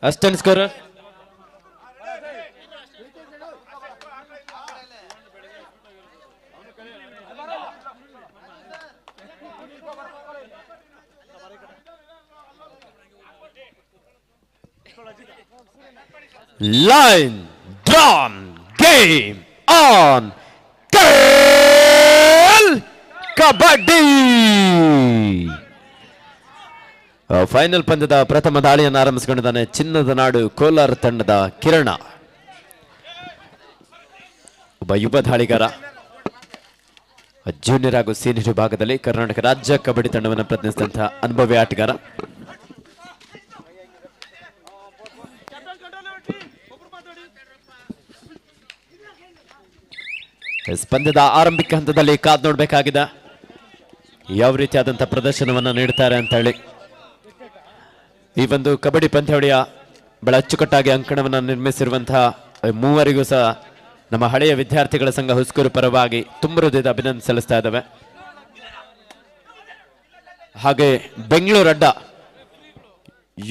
Assistant scorer line drawn game on KL kabaddi final ಪಂದ್ಯದ ಪ್ರಥಮ ದಾಳಿಯನ್ನು ಆರಂಭಿಸಿಕೊಂಡಿದ್ದಾನೆ ಚಿನ್ನದ ನಾಡು ಕೋಲಾರ ತಂಡದ ಕಿರಣ. ಒಬ್ಬ ಯುವ ದಾಳಿಗಾರ, ಜೂನಿಯರ್ ಹಾಗೂ ಸೀನಿಯರ್ ವಿಭಾಗದಲ್ಲಿ ಕರ್ನಾಟಕ ರಾಜ್ಯ ಕಬಡ್ಡಿ ತಂಡವನ್ನು ಪ್ರತಿನಿಧಿಸಿದಂತಹ ಅನುಭವಿ ಆಟಗಾರ. ಪಂದ್ಯದ ಆರಂಭಿಕ ಹಂತದಲ್ಲಿ ಕಾದು ನೋಡಬೇಕಾಗಿದೆ ಯಾವ ರೀತಿಯಾದಂತಹ ಪ್ರದರ್ಶನವನ್ನು ನೀಡುತ್ತಾರೆ ಅಂತ ಹೇಳಿ. ಈ ಒಂದು ಕಬಡ್ಡಿ ಪಂದ್ಯಾವಳಿಯ ಬಹಳ ಅಚ್ಚುಕಟ್ಟಾಗಿ ಅಂಕಣವನ್ನು ನಿರ್ಮಿಸಿರುವಂತಹ ಮೂವರಿಗೂ ಸಹ ನಮ್ಮ ಹಳೆಯ ವಿದ್ಯಾರ್ಥಿಗಳ ಸಂಘ ಹುಸ್ಕೂರು ಪರವಾಗಿ ತುಂಬ ಹೃದಯದ ಅಭಿನಂದನೆ ಸಲ್ಲಿಸ್ತಾ ಇದ್ದಾವೆ. ಹಾಗೆ ಬೆಂಗಳೂರು ಅಡ್ಡ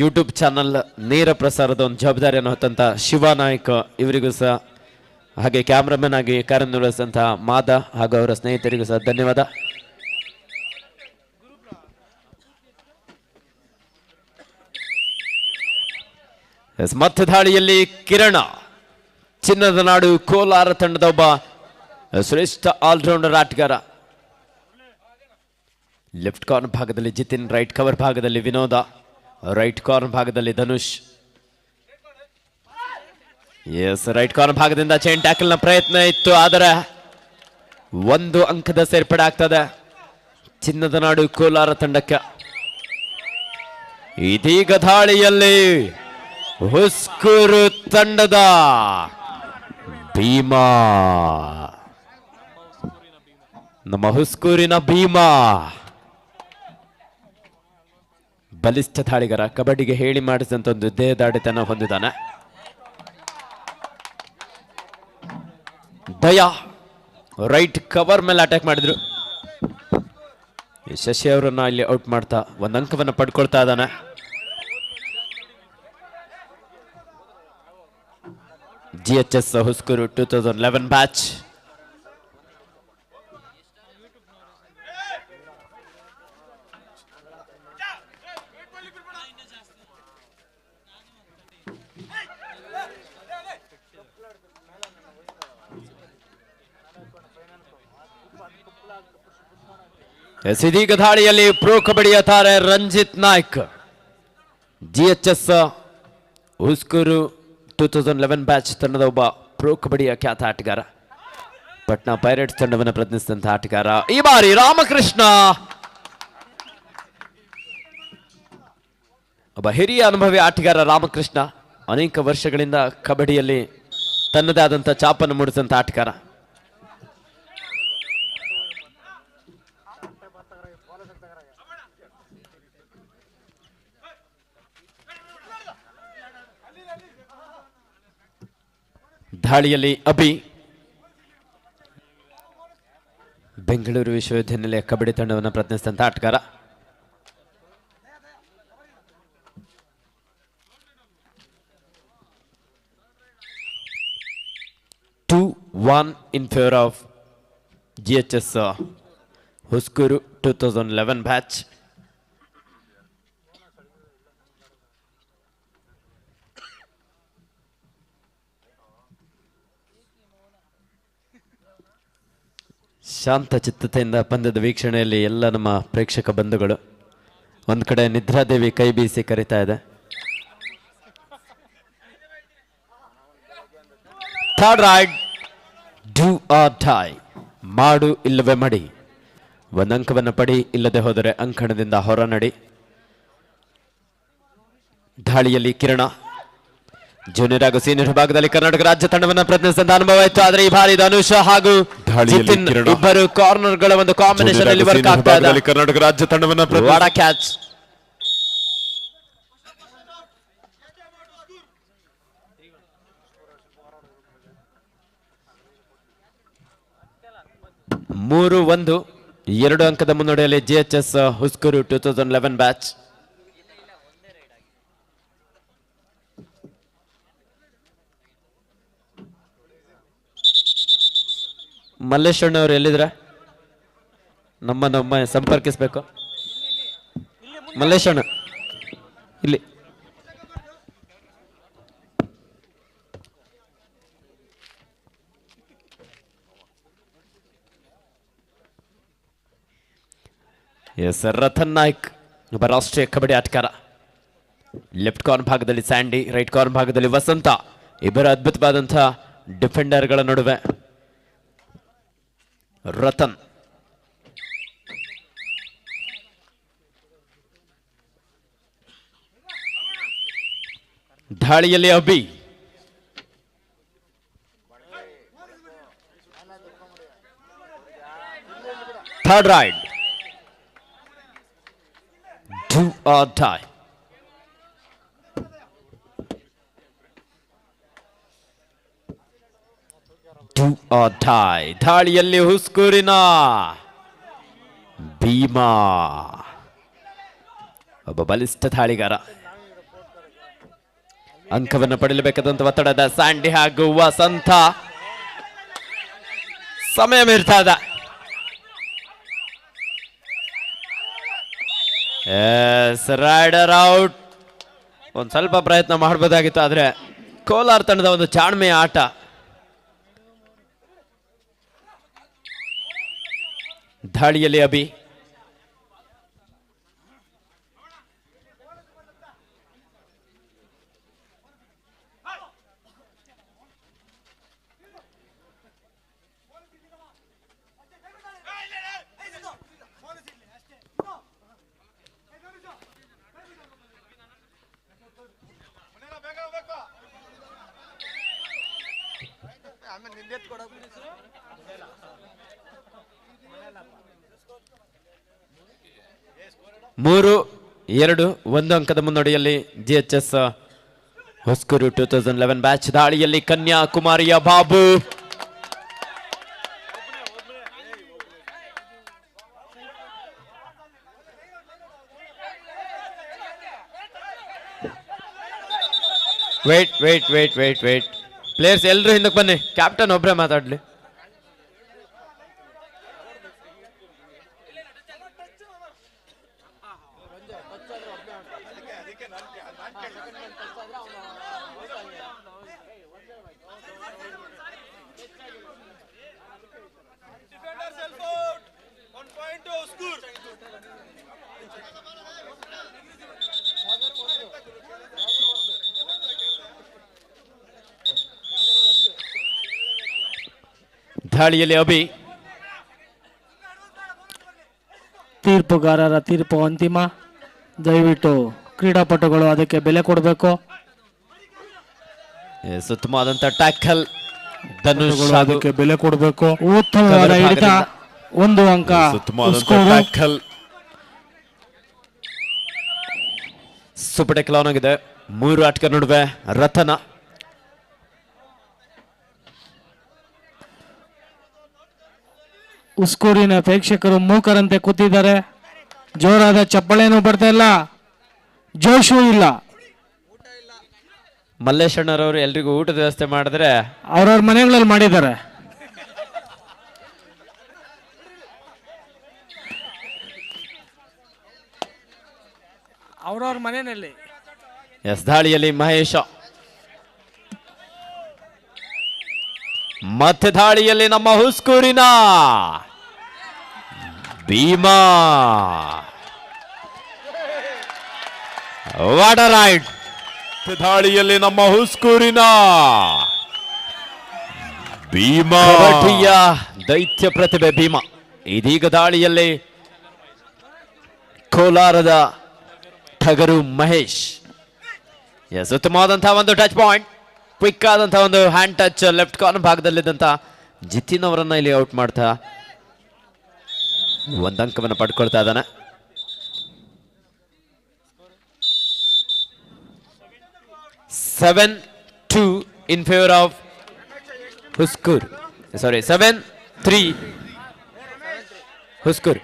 ಯೂಟ್ಯೂಬ್ ಚಾನಲ್ ನೇರ ಪ್ರಸಾರದ ಒಂದು ಜವಾಬ್ದಾರಿಯನ್ನು ಹೊತ್ತಂತ ಶಿವ ನಾಯ್ಕ ಇವರಿಗೂ ಸಹ, ಹಾಗೆ ಕ್ಯಾಮ್ರಾಮನ್ ಆಗಿ ಕಾರ್ಯನಿರ್ವಹಿಸಿದಂತಹ ಮಾದ ಹಾಗೂ ಅವರ ಸ್ನೇಹಿತರಿಗೂ ಸಹ ಧನ್ಯವಾದ. ಮತ್ತೆ ದಾಳಿಯಲ್ಲಿ ಕಿರಣ, ಚಿನ್ನದ ನಾಡು ಕೋಲಾರ ತಂಡದ ಒಬ್ಬ ಶ್ರೇಷ್ಠ ಆಲ್ರೌಂಡರ್ ಆಟಗಾರ. ಲೆಫ್ಟ್ ಕಾರ್ನರ್ ಭಾಗದಲ್ಲಿ ಜಿತಿನ್, ರೈಟ್ ಕವರ್ ಭಾಗದಲ್ಲಿ ವಿನೋದ, ರೈಟ್ ಕಾರ್ನರ್ ಭಾಗದಲ್ಲಿ ಧನುಷ್. ಎಸ್, ರೈಟ್ ಕಾರ್ನರ್ ಭಾಗದಿಂದ ಚೈನ್ ಟ್ಯಾಕಲ್ ನ ಪ್ರಯತ್ನ ಇತ್ತು, ಆದರೆ 1 ಅಂಕದ ಸೇರ್ಪಡೆ ಆಗ್ತದೆ ಚಿನ್ನದ ನಾಡು ಕೋಲಾರ ತಂಡಕ್ಕೆ. ಇದೀಗ ದಾಳಿಯಲ್ಲಿ ಹುಸ್ಕೂರು ತಂಡದ ಭೀಮಾ, ನಮ್ಮ ಹುಸ್ಕೂರಿನ ಭೀಮಾ ಬಲಿಷ್ಠ ದಾಳಿಗಾರ, ಕಬಡ್ಡಿಗೆ ಹೇಳಿ ಮಾಡಿಸಿದಂತ ಒಂದು ದೇಹದಾಡಿತನ ಹೊಂದಿದ್ದಾನೆ. ದಯಾ ರೈಟ್ ಕವರ್ ಮೇಲೆ ಅಟ್ಯಾಕ್ ಮಾಡಿದ್ರು. ಶಶಿ ಅವರನ್ನ ಇಲ್ಲಿ ಔಟ್ ಮಾಡ್ತಾ 1 ಅಂಕವನ್ನು ಪಡ್ಕೊಳ್ತಾ ಇದ್ದಾನೆ. GHS Huskur 2011 batch. ಇದೀಗ ದಾಳಿಯಲ್ಲಿ ಪ್ರೋ ಕಬಡ್ಡಿಯ ತಾರೆ ರಂಜಿತ್ ನಾಯ್ಕ್, GHS ಹುಸ್ಕೂರು 2011 ಬ್ಯಾಚ್ ತಂಡದ ಒಬ್ಬ ಪ್ರೋ ಕಬಡ್ಡಿಯ ಖ್ಯಾತ ಆಟಗಾರ, ಪಟ್ನಾ ಪೈರೇಟ್ಸ್ ತಂಡವನ್ನು ಪ್ರತಿನಿಧಿಸಿದಂತಹ ಆಟಗಾರ. ಈ ಬಾರಿ ರಾಮಕೃಷ್ಣ, ಒಬ್ಬ ಹಿರಿಯ ಅನುಭವಿ ಆಟಗಾರ ರಾಮಕೃಷ್ಣ, ಅನೇಕ ವರ್ಷಗಳಿಂದ ಕಬಡ್ಡಿಯಲ್ಲಿ ತನ್ನದೇ ಆದಂತಹ ಛಾಪನ್ನು ಮೂಡಿಸಿದಂತಹ ಆಟಗಾರ. ದಾಳಿಯಲ್ಲಿ ಅಭಿ, ಬೆಂಗಳೂರು ವಿಶ್ವವಿದ್ಯಾನಿಲಯ ಕಬಡ್ಡಿ ತಂಡವನ್ನು ಪ್ರತಿನಿಧಿಸಿದಂತ ಆಟಗಾರ. Two 1 in favor of GHS Huskur 2011 batch. ಶಾಂತ ಚಿತ್ತತೆಯಿಂದ ಪಂದ್ಯದ ವೀಕ್ಷಣೆಯಲ್ಲಿ ಎಲ್ಲ ನಮ್ಮ ಪ್ರೇಕ್ಷಕ ಬಂಧುಗಳು. ಒಂದು ಕಡೆ ನಿದ್ರಾದೇವಿ ಕೈ ಬೀಸಿ ಕರೀತಾ ಇದೆ. Third ride, do or die, ಮಾಡು ಇಲ್ಲವೇ ಮಡಿ. 1 ಅಂಕವನ್ನು ಪಡಿ, ಇಲ್ಲದೆ ಹೋದರೆ ಅಂಕಣದಿಂದ ಹೊರ ನಡಿ. ದಾಳಿಯಲ್ಲಿ ಕಿರಣ, ಜೂನಿಯರ್ ಹಾಗೂ ಸೀನಿಯರ್ ವಿಭಾಗದಲ್ಲಿ ಕರ್ನಾಟಕ ರಾಜ್ಯ ತಂಡವನ್ನು ಪ್ರತಿನಿಧಿಸಿದ ಅನುಭವ ಇತ್ತು, ಆದರೆ ಈ ಬಾರಿ ಧನುಷ್ ಹಾಗೂ ಜಿತಿನ್ ಇಬ್ಬರು ಕಾರ್ನರ್ ಗಳ ಒಂದು ಕಾಂಬಿನೇಷನ್ ಅಲ್ಲಿ ವರ್ಕ್ ಆಗ್ತಾ ಇದೆ. ಕರ್ನಾಟಕ ರಾಜ್ಯ ತಂಡವನ್ನು ವಾಡ ಕ್ಯಾಚ್. ಮೂರು 1 2 ಅಂಕದ ಮುನ್ನಡೆಯಲ್ಲಿ GHS ಹುಸ್ಕೂರು 2011 ಬ್ಯಾಚ್. ಮಲ್ಲೇಶಣ್ಣವ್ರು ಎಲ್ಲಿದ್ರ? ನಮ್ಮನ್ನೊಮ್ಮೆ ಸಂಪರ್ಕಿಸಬೇಕು. ಮಲ್ಲೇಶಣ್ಣ ಇಲ್ಲಿ. ಎಸ್, ರತನ್ ನಾಯ್ಕ್ ಒಬ್ಬ ರಾಷ್ಟ್ರೀಯ ಕಬಡ್ಡಿ ಆಟಗಾರ. ಲೆಫ್ಟ್ ಕಾರ್ನ್ ಭಾಗದಲ್ಲಿ ಸ್ಯಾಂಡಿ, ರೈಟ್ ಕಾರ್ನ್ ಭಾಗದಲ್ಲಿ ವಸಂತ, ಇಬ್ಬರು ಅದ್ಭುತವಾದಂತಹ ಡಿಫೆಂಡರ್ಗಳ ನಡುವೆ ರತನ್. ದಾಳಿಯಲ್ಲಿ Abhi, third ride, do or die. Do or die. ದಾಳಿಯಲ್ಲಿ ಹುಸ್ಕೂರಿನ ಭೀಮಾ, ಒಬ್ಬ ಬಲಿಷ್ಠ ದಾಳಿಗಾರ. ಅಂಕವನ್ನು ಪಡೆಯಲೇಬೇಕಾದಂತ ಒತ್ತಡದ ಸ್ಯಾಂಡಿ ಹಾಗೂ ವಸಂತ. ಸಮಯ ಮೀರ್ತಾ ಇದೆ. Rider out. ಒಂದು ಸ್ವಲ್ಪ ಪ್ರಯತ್ನ ಮಾಡಬಹುದಾಗಿತ್ತು, ಆದರೆ ಕೋಲಾರ ತಂಡದ ಒಂದು ಜಾಣ್ಮೆಯ ಆಟ. ದಾಳಿಯಲ್ಲಿ ಅಭಿ, ಮೂರು ಎರಡು ಒಂದು ಅಂಕದ ಮುನ್ನಡೆಯಲ್ಲಿ GHS ಹೊಸ್ಕೂರು 2011 ಬ್ಯಾಚ್. ದಾಳಿಯಲ್ಲಿ ಕನ್ಯಾಕುಮಾರಿಯ Babu, wait wait wait wait wait players ಎಲ್ಲರೂ ಹಿಂದಕ್ಕೆ ಬನ್ನಿ, ಕ್ಯಾಪ್ಟನ್ ಒಬ್ಬರೇ ಮಾತಾಡ್ಲಿ. ದಾಳಿಯಲ್ಲಿ ಅಭಿ, ತೀರ್ಪುಗಾರರ ತೀರ್ಪು ಅಂತಿಮ. ದಯವಿಟ್ಟು ಕ್ರೀಡಾಪಟುಗಳು ಅದಕ್ಕೆ ಬೆಲೆ ಕೊಡಬೇಕು. ಉತ್ತಮವಾದಂತ ಟ್ಯಾಕಲ್, ಧನುಷ್ ಅದಕ್ಕೆ ಬೆಲೆ ಕೊಡಬೇಕು. ಉತ್ತಮವಾದ ಹಿಡಿತ, ಒಂದು ಅಂಕ. ಟ್ಯಾಕಲ್ ಸೂಪರ್ ಟ್ಯಾಕಲ್ ಆನ್ ಆಗಿದೆ. ಮೂರು ಆಟಗಾರ ನಡುವೆ ರತನ. ಉಸ್ಕೂರಿನ ಪ್ರೇಕ್ಷಕರು ಮೂಕರಂತೆ ಕೂತಿದ್ದಾರೆ. ಜೋರಾದ ಚಪ್ಪಳೇನು ಬರ್ತಾ ಇಲ್ಲ, ಜೋಶು ಇಲ್ಲ. ಮಲ್ಲೇಶಣ್ಣರವರು ಎಲ್ರಿಗೂ ಊಟದ ವ್ಯವಸ್ಥೆ ಮಾಡಿದ್ರೆ ಅವ್ರವ್ರ ಮನೆಗಳಲ್ಲಿ ಮಾಡಿದ್ದಾರೆ. ಅವ್ರವ್ರ ಮನೆಯಲ್ಲಿ. ಎಸ್, ದಾಳಿಯಲ್ಲಿ ಮಹೇಶ, ಮತ್ತೆ ದಾಳಿಯಲ್ಲಿ ನಮ್ಮ ಹುಸ್ಕೂರಿನ ಭೀಮಾ. What a raid. ದಾಳಿಯಲ್ಲಿ ನಮ್ಮ ಹುಸ್ಕೂರಿನ ಭೀಮಾ, ಕಬಡ್ಡಿಯ ದೈತ್ಯ ಪ್ರತಿಭೆ ಭೀಮಾ. ಇದೀಗ ದಾಳಿಯಲ್ಲಿ ಕೋಲಾರದ ಟಗರು ಮಹೇಶ್. ಎಸ್, ಉತ್ತಮವಾದಂತಹ ಒಂದು ಟಚ್ ಪಾಯಿಂಟ್, ಕ್ವಿಕ್ ಆದಂತಹ ಒಂದು ಹ್ಯಾಂಡ್ ಟಚ್ ಲೆಫ್ಟ್ ಕಾರ್ನರ್ ಭಾಗದಲ್ಲಿದ್ದಂತ ಜಿತಿನ್ ಅವರನ್ನ ಇಲ್ಲಿ ಔಟ್ ಮಾಡ್ತಾ ಒಂದು ಅಂಕವನ್ನು ಪಡ್ಕೊಳ್ತಾ ಇದ್ದಾನೆ. Seven 2 in favour of Huskur. Sorry, 7-3 Huskur.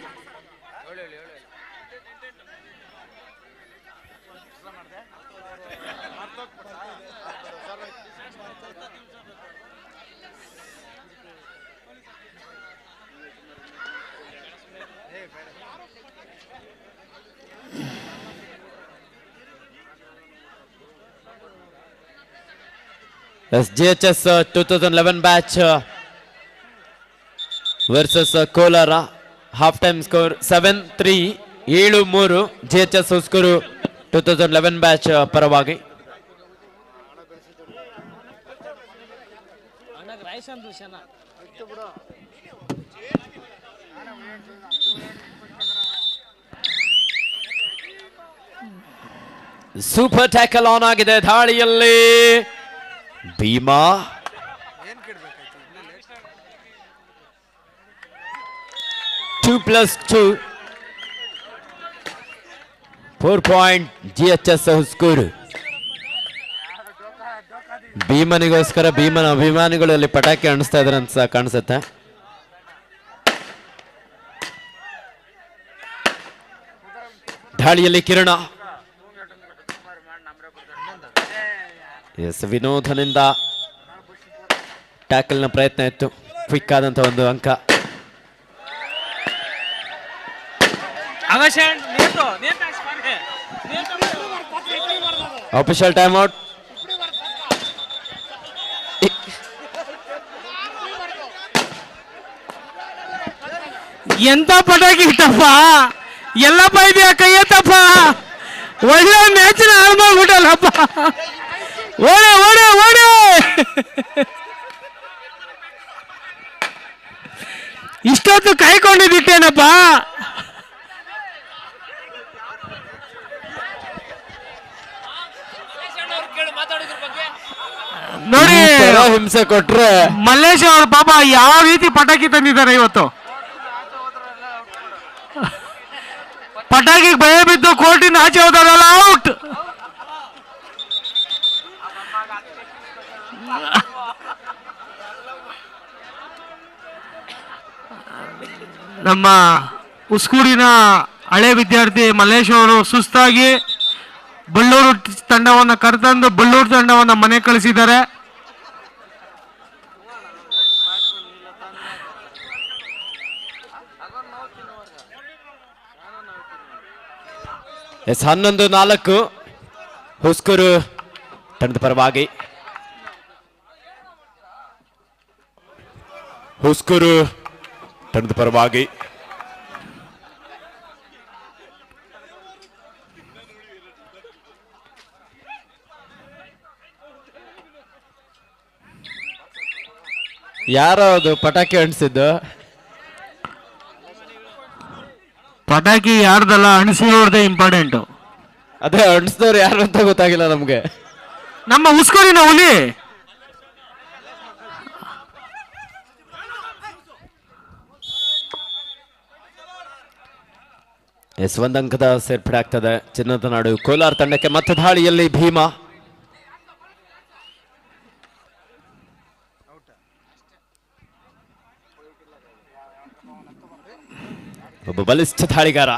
GHS 2011 batch versus Kolar. Half time score 7-3, 7-3 GHS Huskur 2011 batch ಪರವಾಗಿ. ಸೂಪರ್ ಟ್ಯಾಕಲ್ ಆನ್ ಆಗಿದೆ ದಾಳಿಯಲ್ಲಿ. Bhima 2+2 4 point GHS Huskur. ಭೀಮನಿಗೋಸ್ಕರ ಭೀಮನ ಅಭಿಮಾನಿಗಳಲ್ಲಿ ಪಟಾಕಿ ಅಣಿಸ್ತಾ ಇದಾರೆ ಅಂತ ಕಾಣಿಸುತ್ತೆ. ದಾಳಿಯಲ್ಲಿ ಕಿರಣ. ಎಸ್, ವಿನೋದನಿಂದ ಟ್ಯಾಕಲ್ನ ಪ್ರಯತ್ನ ಇತ್ತು. ಕ್ವಿಕ್ ಆದಂತ ಒಂದು ಅಂಕ. Official time out. ಎಂತ ಪಟಾಕಿ ಇಟ್ಟಪ್ಪ, ಎಲ್ಲಪ್ಪ ಇದೆಯಾ ಕೈ ಎತ್ತಪ್ಪ. ಒಳ್ಳೆ ಮ್ಯಾಚಿನ ಹಾಳು ಮಾಡ್ಬಿಟ್ಟಲ್ಲಪ್ಪ. ಓಡೆ ಓಡೆ ಓಡೆ. ಇಷ್ಟೊತ್ತು ಕಾಯ್ಕೊಂಡಿದ್ದಿಟ್ಟೇನಪ್ಪ. ನೋಡಿ ಹಿಂಸೆ ಕೊಟ್ರೆ ಮಲ್ಲೇಶ್ ಅವ್ರ ಪಾಪ ಯಾವ ರೀತಿ ಪಟಾಕಿ ತಂದಿದ್ದಾರೆ ಇವತ್ತು. ಪಟಾಕಿ ಭಯ ಬಿದ್ದು ಕೋರ್ಟಿಂದ ಆಚೆ ಹೋದಾರಲ್ಲ, ಔಟ್. ನಮ್ಮ ಉಸ್ಕೂರಿನ ಹಳೆ ವಿದ್ಯಾರ್ಥಿ ಮಲ್ಲೇಶ್ ಅವರು ಸುಸ್ತಾಗಿ ಬಳ್ಳೂರು ತಂಡವನ್ನು ಕರೆತಂದು ಬಳ್ಳೂರು ತಂಡವನ್ನು ಮನೆ ಕಳಿಸಿದ್ದಾರೆ. ಎಸ್, 11-4 ಹುಸ್ಕೂರು ತಂಡದ ಪರವಾಗಿ. ಹುಸ್ಕೂರು ತಂಡದ ಪರವಾಗಿ. ಯಾರೋ ಅದು ಪಟಾಕಿ ಅಣಿಸಿದ್ದು? ಪಟಾಕಿ ಯಾರ್ದಲ್ಲ, ಅಣಿಸಿರೋರ್ದೇ ಇಂಪಾರ್ಟೆಂಟ್. ಅದೇ ಅಣಿಸಿದವ್ರು ಯಾರು ಅಂತ ಗೊತ್ತಾಗಿಲ್ಲ ನಮ್ಗೆ. ನಮ್ಮ ಉಸ್ಕೂರಿನ ಹುಲಿ. ಎಸ್, ಒಂದಂಕದ ಸೇರ್ಪಡೆ ಆಗ್ತದೆ ಚಿನ್ನದ ನಾಡು ಕೋಲಾರ ತಂಡಕ್ಕೆ. ಮತ್ತೆ ದಾಳಿಯಲ್ಲಿ ಭೀಮಾ. ಒಬ್ಬ ಬಲಿಷ್ಠ ದಾಳಿಗಾರ.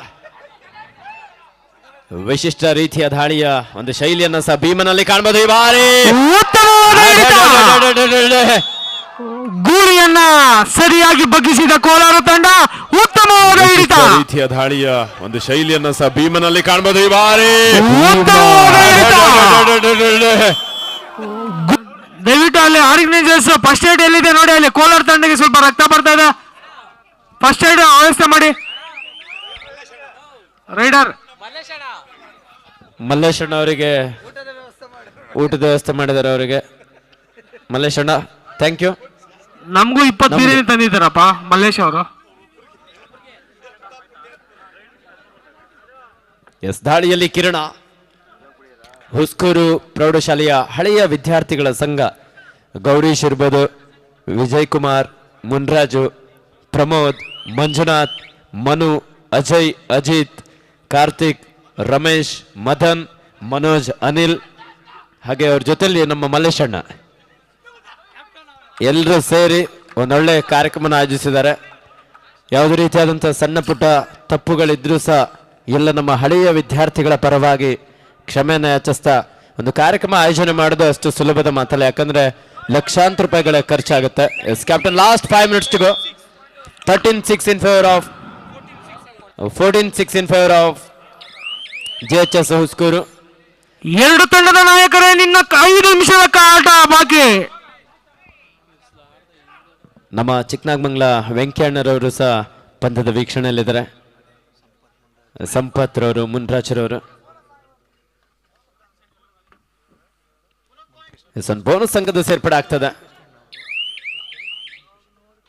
ವಿಶಿಷ್ಟ ರೀತಿಯ ದಾಳಿಯ ಒಂದು ಶೈಲಿಯನ್ನ ಸಹ ಭೀಮನಲ್ಲಿ ಕಾಣಬಹುದು ಈ ಬಾರಿ. ಗೂಳಿಯನ್ನ ಸರಿಯಾಗಿ ಬಗ್ಗಿಸಿದ ಕೋಲಾರ ತಂಡ. ಉತ್ತಮವಾದ ಹಿಡಿತ. ರೀತಿಯ ದಾಳಿಯ ಒಂದು ಶೈಲಿಯನ್ನ ಸಹ ಭೀಮನಲ್ಲಿ ಕಾಣಬಹುದು ಈ ಬಾರಿ. ದಯವಿಟ್ಟು ಅಲ್ಲಿ ಆರ್ಗನೈಸರ್ಸ್ ಫಸ್ಟ್ ಏಡ್ ಎಲ್ಲಿದೆ ನೋಡಿ. ಅಲ್ಲಿ ಕೋಲಾರ ತಂಡಕ್ಕೆ ಸ್ವಲ್ಪ ರಕ್ತ ಬರ್ತಾ ಇದೆ. ಫಸ್ಟ್ ಏಡ್ ವ್ಯವಸ್ಥೆ ಮಾಡಿ. ರೈಡರ್ ಮಲ್ಲೇಶಣ್ಣ ಅವರಿಗೆ ಊಟದ ವ್ಯವಸ್ಥೆ ಮಾಡಿದ್ದಾರೆ. ಅವರಿಗೆ ಮಲ್ಲೇಶಣ್ಣ ಥ್ಯಾಂಕ್ ಯು. ನಮಗೂ 20 ಬಿರಿಯಾನಿ ತಂದಿದ್ದಾರಪ್ಪ ಮಲ್ಲೇಶ್ ಅವರು. ಎಸ್, ದಾಳಿಯಲ್ಲಿ ಕಿರಣ. ಹುಸ್ಕೂರು ಪ್ರೌಢಶಾಲೆಯ ಹಳೆಯ ವಿದ್ಯಾರ್ಥಿಗಳ ಸಂಘ ಗೌರೀಶ್ ಇರ್ಬೋದು, ವಿಜಯ್ ಕುಮಾರ್, ಮುನ್ರಾಜು, ಪ್ರಮೋದ್, ಮಂಜುನಾಥ್, ಮನು, ಅಜಯ್, ಅಜಿತ್, ಕಾರ್ತಿಕ್, ರಮೇಶ್, ಮದನ್, ಮನೋಜ್, ಅನಿಲ್, ಹಾಗೆ ಅವ್ರ ಜೊತೆಲಿ ನಮ್ಮ ಮಲ್ಲೇಶಣ್ಣ ಎಲ್ಲರೂ ಸೇರಿ ಒಂದೊಳ್ಳೆ ಕಾರ್ಯಕ್ರಮನ ಆಯೋಜಿಸಿದ್ದಾರೆ. ಯಾವುದೇ ರೀತಿಯಾದಂಥ ಸಣ್ಣ ಪುಟ್ಟ ತಪ್ಪುಗಳಿದ್ರೂ ಸಹ ಎಲ್ಲ ನಮ್ಮ ಹಳೆಯ ವಿದ್ಯಾರ್ಥಿಗಳ ಪರವಾಗಿ ಕ್ಷಮೆಯನ್ನು ಯಾಚಿಸ್ತಾ ಒಂದು ಕಾರ್ಯಕ್ರಮ ಆಯೋಜನೆ ಮಾಡೋದು ಅಷ್ಟು ಸುಲಭದ ಮಾತಲ್ಲ. ಯಾಕಂದ್ರೆ ಲಕ್ಷಾಂತರ ರೂಪಾಯಿಗಳ ಖರ್ಚಾಗುತ್ತೆ. Yes captain, last 5 minutes to go. 13-6 in favor of 14-6 in favor of GHS Huskur. ಎರಡು ತಂಡದ ನಾಯಕರೇ, ನಿನ್ನ 5 ನಿಮಿಷದ ಆಟ ಬಾಕಿ. ನಮ್ಮ ಚಿಕ್ಕನಾಗಮಂಗಲ ವೆಂಕಣ್ಣರವರು ಸಹ ಪಂದ್ಯದ ವೀಕ್ಷಣೆಯಲ್ಲಿದ್ದಾರೆ. ಸಂಪತ್ ರವರು, ಮುನ್ರಾಜರವರು. ಬೋನಸ್ ಸಂಘದ ಸೇರ್ಪಡೆ ಆಗ್ತದೆ.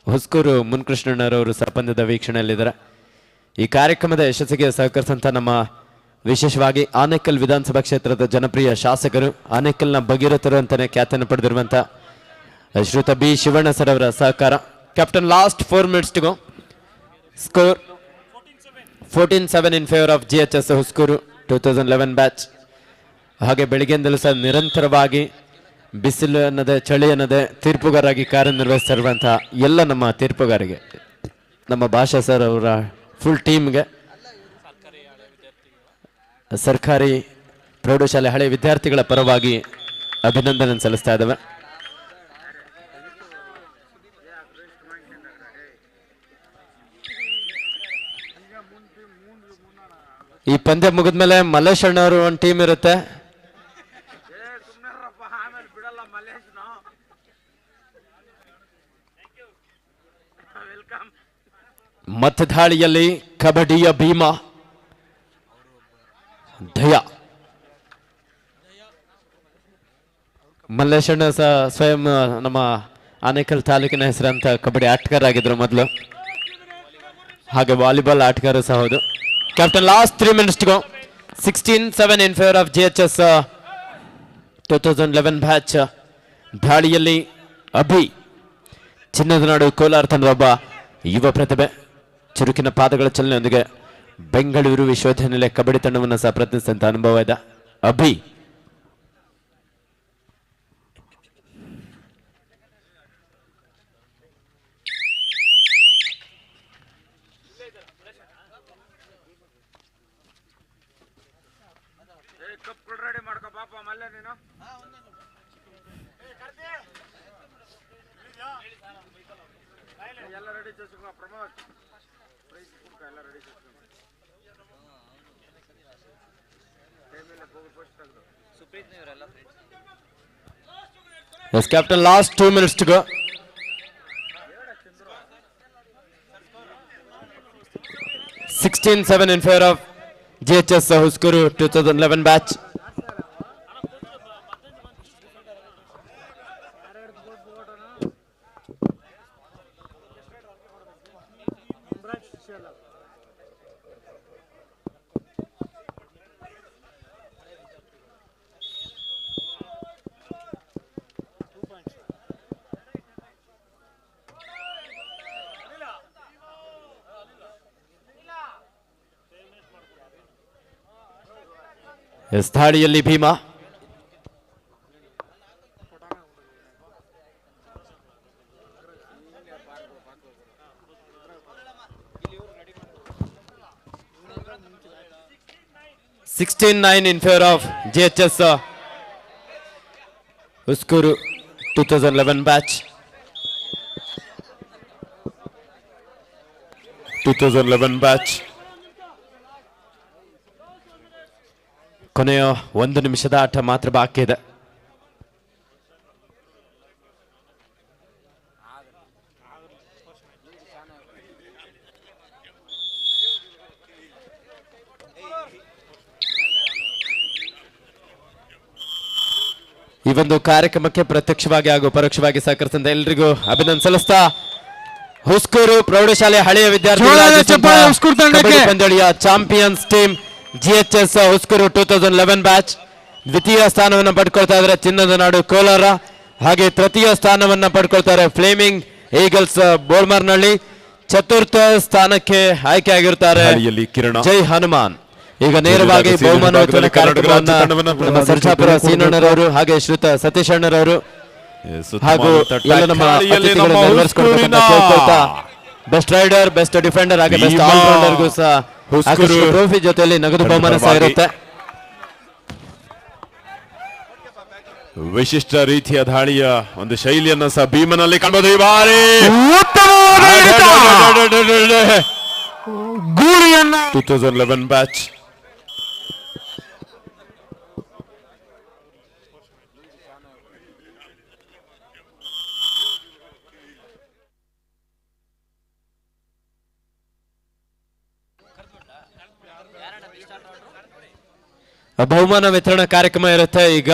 ಹುಸ್ಕೂರು ಮುನ್ಕೃಷ್ಣಣ್ಣರವರು ಸಹ ಪಂದ್ಯದ ವೀಕ್ಷಣೆಯಲ್ಲಿದ್ದಾರೆ. ಈ ಕಾರ್ಯಕ್ರಮದ ಯಶಸ್ಸಿಗೆ ಸಹಕರಿಸಂತ ನಮ್ಮ ವಿಶೇಷವಾಗಿ ಆನೇಕಲ್ ವಿಧಾನಸಭಾ ಕ್ಷೇತ್ರದ ಜನಪ್ರಿಯ ಶಾಸಕರು, ಆನೇಕಲ್ನ ಭಗೀರಥರು ಅಂತಾನೆ ಖ್ಯಾತಿಯನ್ನು ಪಡೆದಿರುವಂತ ಶ್ರೀಯುತ ಬಿ ಶಿವಣ್ಣ ಸರ್ ಅವರ ಸಹಕಾರ. Captain, last 4 minutes to go. Score 14-7 in favour of GHS Huskur 2011 batch. ಹಾಗೆ ಬೆಳಿಗ್ಗೆಯಿಂದಲೂ ಸಹ ನಿರಂತರವಾಗಿ ಬಿಸಿಲು ಅನ್ನದೆ ಚಳಿ ಅನ್ನದೆ ತೀರ್ಪುಗಾರಾಗಿ ಕಾರ್ಯನಿರ್ವಹಿಸ್ತಿರುವಂತಹ ಎಲ್ಲ ನಮ್ಮ ತೀರ್ಪುಗಾರಿಗೆ, ನಮ್ಮ ಭಾಷಾ ಸರ್ ಅವರ ಫುಲ್ ಟೀಮ್ಗೆ, ಸರ್ಕಾರಿ ಪ್ರೌಢಶಾಲೆ ಹಳೆ ವಿದ್ಯಾರ್ಥಿಗಳ ಪರವಾಗಿ ಅಭಿನಂದನೆ ಸಲ್ಲಿಸ್ತಾ ಇದ್ದಾವೆ. ಈ ಪಂದ್ಯ ಮುಗಿದ್ಮೇಲೆ ಮಲ್ಲೇಶ್ ಅಣ್ಣವರು ಒಂದು ಟೀಮ್ ಇರುತ್ತೆ. ಮತದಾಳಿಯಲ್ಲಿ ಕಬಡ್ಡಿಯ ಭೀಮ ದಯ. ಮಲ್ಲೇಶಣ್ಣ ಸಹ ಸ್ವಯಂ ನಮ್ಮ ಆನೇಕಲ್ ತಾಲೂಕಿನ ಹೆಸರಂತ ಕಬಡ್ಡಿ ಆಟಗಾರ ಆಗಿದ್ರು ಮೊದಲು, ಹಾಗೆ ವಾಲಿಬಾಲ್ ಆಟಗಾರ ಸಹ ಹೌದು. Captain, last 3 minutes to go. 16-7 in favour of GHS 2011 batch. ದಾಳಿಯಲ್ಲಿ ಅಭಿ, ಚಿನ್ನದ ನಾಡು ಕೋಲಾರ ತಂಡದ ಒಬ್ಬ ಯುವ ಪ್ರತಿಭೆ, ಚುರುಕಿನ ಪಾದಗಳ ಚಲನೆಯೊಂದಿಗೆ ಬೆಂಗಳೂರು ವಿಶ್ವವಿದ್ಯಾನಿಲಯ ಕಬಡ್ಡಿ ತಂಡವನ್ನು ಸಹ ಪ್ರತಿನಿಧಿಸಿದಂತ ಅನುಭವ ಇದೆ Abhi. Yes, Captain, last 2 minutes to go. (16-7) in favor of GHS Huskuru 2011 batch. ದಾಳಿಯಲ್ಲಿ Bima, (16-9) in favor of GHS Huskuru 2011 batch. 2011 batch. ಕೊನೆಯ 1 ನಿಮಿಷದ ಆಟ ಮಾತ್ರ ಬಾಕಿ ಇದೆ. ಈ ಒಂದು ಕಾರ್ಯಕ್ರಮಕ್ಕೆ ಪ್ರತ್ಯಕ್ಷವಾಗಿ ಹಾಗೂ ಪರೋಕ್ಷವಾಗಿ ಸಹಕರಿಸಿದ ಎಲ್ಲರಿಗೂ ಅಭಿನಂದನೆ ಸಲ್ಲಿಸ್ತಾ ಹುಸ್ಕೂರು ಪ್ರೌಢಶಾಲೆ ಹಳೆಯ ವಿದ್ಯಾರ್ಥಿಗಳ ಪಂದ್ಯಾವಳಿಯ champions team GHS Huskur 2011 batch ದ್ವಿತೀಯ ಸ್ಥಾನವನ್ನು ಪಡ್ಕೊಳ್ತಾ ಇದ್ದಾರೆ ಚಿನ್ನದ ನಾಡು ಕೋಲಾರ. ಹಾಗೆ ತೃತೀಯ ಸ್ಥಾನವನ್ನು ಪಡ್ಕೊಳ್ತಾರೆ ಫ್ಲೇಮಿಂಗ್ ಈಗಲ್ಸ್ ಬೋಳ್ಮರ್ನಹಳ್ಳಿ. ಚತುರ್ಥ ಸ್ಥಾನಕ್ಕೆ ಆಯ್ಕೆ ಆಗಿರುತ್ತಾರೆ ಜೈ ಹನುಮಾನ್. ಈಗ ನೇರವಾಗಿ ಬಹುಮಾನ ವಿತರಣೆ ಕಾರ್ಯಕ್ರಮವನ್ನು ನಮ್ಮ ಸರ್ಜಾಪುರ ಸೀನಣ್ಣರವರು ಹಾಗೆ ಶ್ರೀಯುತ ಸತೀಶ್ ಅಣ್ಣರವರು ಹಾಗೂ ಎಲ್ಲ ನಮ್ಮ ಅತಿಥಿಗಳು ನೆರವೇರಿಸಿಕೊಳ್ಬೇಕಂತ ಕೇಳ್ಕೊಳ್ತಾ ಬೆಸ್ಟ್ ರೈಡರ್, ಬೆಸ್ಟ್ ಡಿಫೆಂಡರ್ ಹಾಗೆ ಬೆಸ್ಟ್ ಆಲ್ರೌಂಡರ್ಗೂ ಸಹ ಟ್ರೋಫಿ ಜೊತೆಯಲ್ಲಿ ನಗದು ಬಹುಮಾನ ಸಹ ಇರುತ್ತೆ. ವಿಶಿಷ್ಟ ರೀತಿಯ ದಾಳಿಯ ಒಂದು ಶೈಲಿಯನ್ನು ಸಹ ಭೀಮನಲ್ಲಿ ಕಾಣಬಹುದು. ಈ ಬಾರಿ 2011 ಬ್ಯಾಚ್ ಬಹುಮಾನ ವಿತರಣಾ ಕಾರ್ಯಕ್ರಮ ಇರುತ್ತೆ ಈಗ.